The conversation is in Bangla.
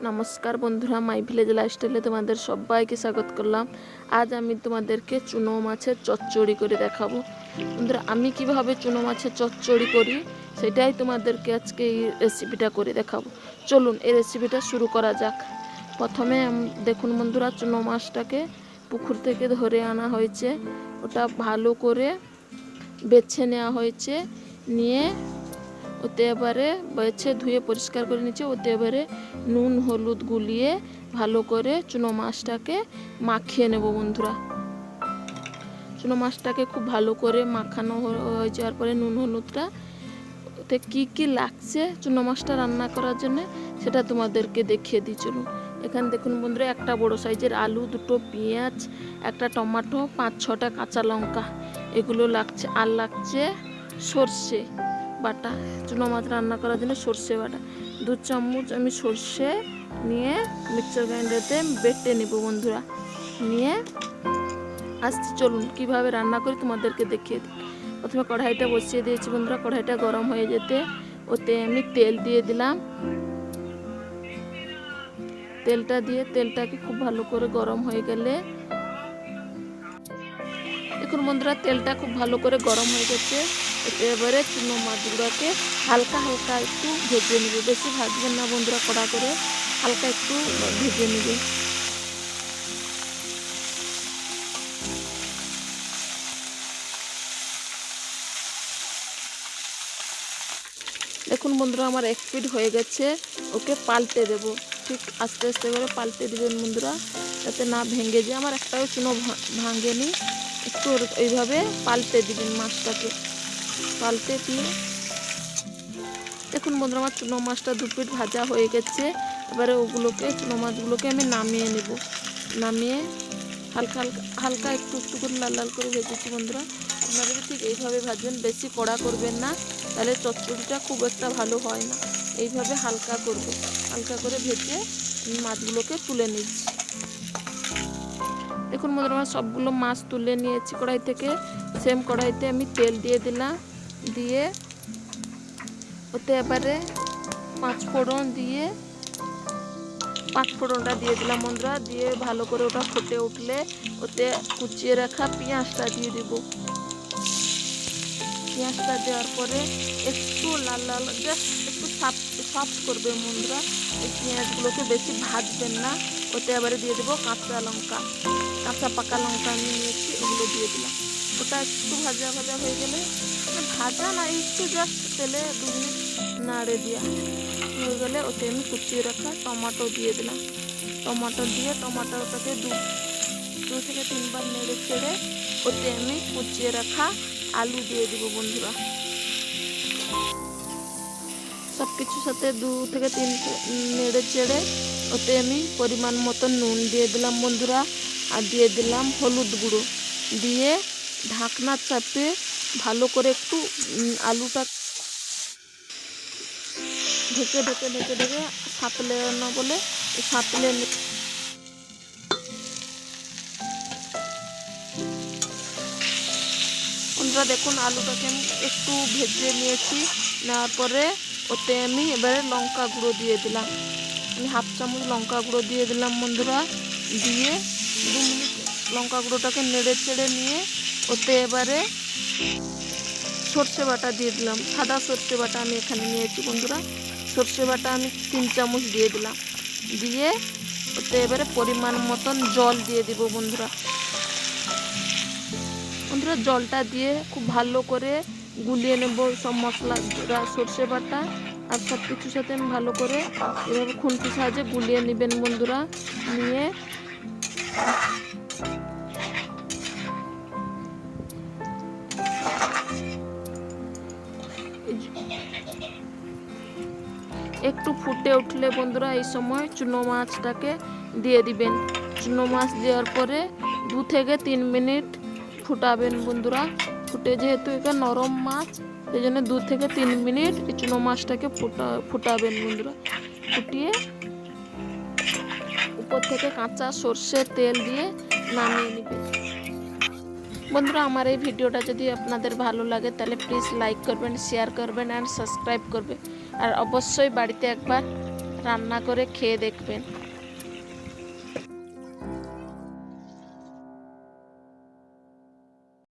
নমস্কার বন্ধুরা, মাই ভিলেজ লাইফস্টাইলে তোমাদের সবাইকে স্বাগত করলাম। আজ আমি তোমাদেরকে চুনো মাছের চচ্চড়ি করে দেখাবো। বন্ধুরা, আমি কিভাবে চুনো মাছের চচ্চড়ি করি সেটাই তোমাদেরকে আজকে এই রেসিপিটা করে দেখাবো। চলুন এই রেসিপিটা শুরু করা যাক। প্রথমে দেখুন বন্ধুরা, চুনো মাছটাকে পুকুর থেকে ধরে আনা হয়েছে। ওটা ভালো করে বেছে নেওয়া হয়েছে, নিয়ে ওতে এবারে বেছে ধুয়ে পরিষ্কার করে নিচ্ছে। ওতে এবারে নুন হলুদ গুলিয়ে ভালো করে চুনো মাছটাকে মাখিয়ে নেব বন্ধুরা। চুনো মাছটাকে খুব ভালো করে মাখানো হয়ে যাওয়ার পরে নুন হলুদটা ওতে কী কী লাগছে চুনো মাছটা রান্না করার জন্য সেটা তোমাদেরকে দেখিয়ে দিই। চলুন, এখানে দেখুন বন্ধুরা, একটা বড় সাইজের আলু, দুটো পেঁয়াজ, একটা টমেটো, 5-6টা কাঁচা লঙ্কা এগুলো লাগছে। আর লাগছে সর্ষে বাটা। চুনো মাছ রান্না করার জন্য সর্ষে বাটা 2 চামচ আমি সর্ষে নিয়ে মিক্সার গ্রাইন্ডারতে বেটে নেব বন্ধুরা। নিয়ে আসছি, চলুন কিভাবে রান্না করি তোমাদেরকে দেখিয়ে দিই। প্রথমে কড়াইটা বসিয়ে দিয়েছি বন্ধুরা। কড়াইটা গরম হয়ে যেতে ওতে আমি তেল দিয়ে দিলাম। তেলটা দিয়ে তেলটাকে খুব ভালো করে গরম হয়ে গেলে, দেখুন বন্ধুরা, তেলটা খুব ভালো করে গরম হয়ে গেছে। এবারে চুনো মাছগুলোকে হালকা হালকা একটু ভেজে নেবে, বেশি ভাজবেন না বন্ধুরা, কড়া করে হালকা একটু ভেজে নেবে। দেখুন বন্ধুরা, আমার 1 পিঠ হয়ে গেছে। ওকে পাল্টে দেব, ঠিক আস্তে আস্তে করে পাল্টে দেবেন বন্ধুরা, যাতে না ভেঙে যায়। আমার একটাও চুনো ভাঙেনি। একটু এইভাবে পাল্টে দিবেন মাছটাকে। পাল্টে দিয়ে দেখুন বন্ধুরা, আমার চুনো মাছটা 2 পিঠ ভাজা হয়ে গেছে। এবারে ওগুলোকে চুনো মাছগুলোকে আমি নামিয়ে নেব। নামিয়ে হালকা হালকা হালকা একটু একটু করে লাল লাল করে ভেজেছি বন্ধুরা। আপনারা ঠিক এইভাবে ভাজবেন, বেশি কড়া করবেন না, তাহলে চচ্চড়িটা খুব একটা ভালো হয় না। এইভাবে হালকা করবে, হালকা করে ভেজে মাছগুলোকে তুলে নিচ্ছি। দেখুন বন্ধুরা, আমার সবগুলো মাছ তুলে নিয়েছি কড়াই থেকে। সেম কড়াইতে আমি তেল দিয়ে দিলাম। দিয়ে ওতে এবারে 5 ফোড়ন দিয়ে 5 ফোড়নটা দিয়ে দিলাম বন্ধুরা। দিয়ে ভালো করে ওটা ফুটে উঠলে ওতে কুচিয়ে রাখা পেঁয়াজটা দিয়ে দেব। পেঁয়াজটা দেওয়ার পরে একটু লাল লাল, জাস্ট একটু সফট করবে বন্ধুরা। এই পেঁয়াজগুলোকে বেশি ভাজবেন না। ওতে এবারে দিয়ে দেবো কাঁচা লঙ্কা, কাঁচা পাকা লঙ্কা আমি নিয়েছি, ওগুলো দিয়ে দিলাম। ওটা একটু ভাজা ভাজা হয়ে গেলে, ভাজা না, একটু জাস্ট তেলে 2 মিনিট নাড়ে দেওয়া হয়ে গেলে ওতে আমি কুচিয়ে রাখা টমেটো দিয়ে দিলাম। টমেটো দিয়ে টমেটোটাকে 2 থেকে 3 বার নেড়ে চেড়ে ওতে আমি কুচিয়ে রাখা আলু দিয়ে দিব বন্ধুরা। সব কিছুর সাথে 2 থেকে 3 নেড়ে চেড়ে ওতে আমি পরিমাণ মতো নুন দিয়ে দিলাম বন্ধুরা। আর দিয়ে দিলাম হলুদ গুঁড়ো। দিয়ে ঢাকনা চাপে ভালো করে একটু আলুটা ঢেকে ঢেকে ঢেকে ঢেকে সাঁতলে না বলে সাঁতলে বন্ধুরা। দেখুন আলুটাকে আমি একটু ভেজে নিয়েছি। নেওয়ার পরে ওতে আমি এবারে লঙ্কা গুঁড়ো দিয়ে দিলাম। আমি 1/2 চামচ লঙ্কা গুঁড়ো দিয়ে দিলাম বন্ধুরা। দিয়ে 2 মিনিট লঙ্কা গুঁড়োটাকে নেড়ে চেড়ে নিয়ে ওতে এবারে সর্ষে বাটা দিয়ে দিলাম। সাদা সর্ষে বাটা আমি এখানে নিয়েছি বন্ধুরা। সর্ষে বাটা আমি 3 চামচ দিয়ে দিলাম। দিয়ে ওতে এবারে পরিমাণ মতন জল দিয়ে দিব বন্ধুরা। বন্ধুরা, জলটা দিয়ে খুব ভালো করে গুলিয়ে নেব সব মশলা, সর্ষে বাটা আর সব কিছুর সাথে আমি ভালো করে এভাবে খুন্তির সাহায্যে গুলিয়ে নেবেন বন্ধুরা। নিয়ে একটু ফুটে উঠলে বন্ধুরা এই সময় চুনো মাছটাকে দিয়ে দিবেন। চুনো মাছ দেওয়ার পরে 2 থেকে 3 মিনিট ফুটাবেন বন্ধুরা। ফুটে যেহেতু এটা নরম মাছ, সেই জন্য 2 থেকে 3 মিনিট এই চুনো মাছটাকে ফুটাবেন বন্ধুরা। ফুটিয়ে উপর থেকে কাঁচা সর্ষের তেল দিয়ে নামিয়ে নেবেন বন্ধুরা। আমার এই ভিডিওটা যদি আপনাদের ভালো লাগে তাহলে প্লিজ লাইক করবেন, শেয়ার করবেন অ্যান্ড সাবস্ক্রাইব করবেন। আর অবশ্যই বাড়িতে একবার রান্না করে খেয়ে দেখবেন।